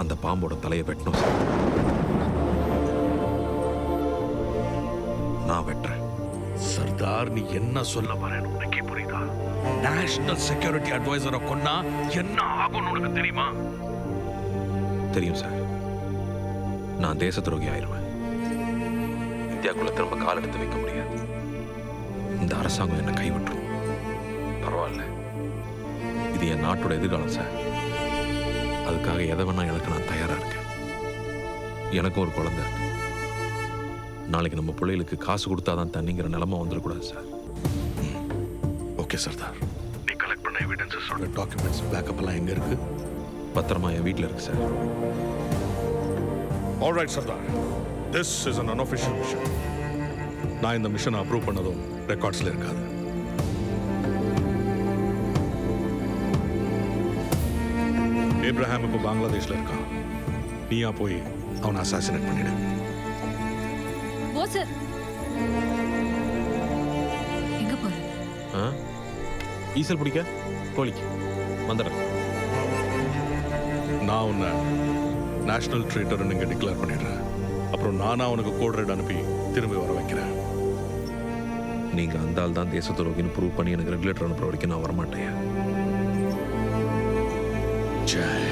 அந்த பாம்போட தலையை வெட்டணும் சார். நான் வெட்டுறேன். சர்தார், நீ என்ன சொல்ல வரேன்னு உனக்கே புரியுதா? நேஷனல் செக்யூரிட்டி அட்வைசரை கொன்னா என்ன ஆகும்னு உனக்கு தெரியுமா? தெரியும் சார். நான் தேச துரோகி ஆயிடுவேன். இந்தியாக்குள்ள திரும்ப கால் எடுத்து வைக்க முடியாது. இந்த அரசாங்கம் என்னை கைவிட்டுரும். பரவாயில்ல, இது என் நாட்டோட எதிர்காலம் சார். அதுக்காக எதை வேணா எனக்கு நான் தயாரா இருக்கேன். எனக்கும் ஒரு குழந்தை இருக்கு. நாளைக்கு நம்ம பிள்ளைகளுக்கு காசு கொடுத்தாதான் தண்ணிங்கிற நிலைமை வந்துடக்கூடாது சார். ஓகே சர்தார், நீ கலெக்ட் பண்ண எவிடன்ஸஸோட டாக்குமெண்ட்ஸ் பேக்கப் எல்லாம் எங்க இருக்கு? பத்திரமா என் வீட்டில் இருக்கு sir. Alright Sardar, this is an unofficial mission. நான் இந்த மிஷனை அப்ரூவ் பண்ணதும் ரெக்கார்ட்ஸ்ல இருக்காது. ஏப்ரஹாம் இப்போ பங்களாதேஷ்ல இருக்கான். நீயா போய் அவனை அசாசினேட் பண்ணிடு. போஸ் எங்க போற? ஈசல் பிடிக்க கோழிக்கு வந்துடுறேன். நான் உன்னை நேஷனல் ட்ரேட்டர்னு இங்கே டிக்ளேர் பண்ணிடுறேன். அப்புறம் நானா உனக்கு கோட் ரெட் அனுப்பி திரும்பி வர வைக்கிறேன். நீங்க அந்த ஆள் தான் தேச துரோகின்னு ப்ரூவ் பண்ணி எனக்கு ரெகுலேட்டர் அனுப்புற வரைக்கும் நான் வரமாட்டேன். ஜெய்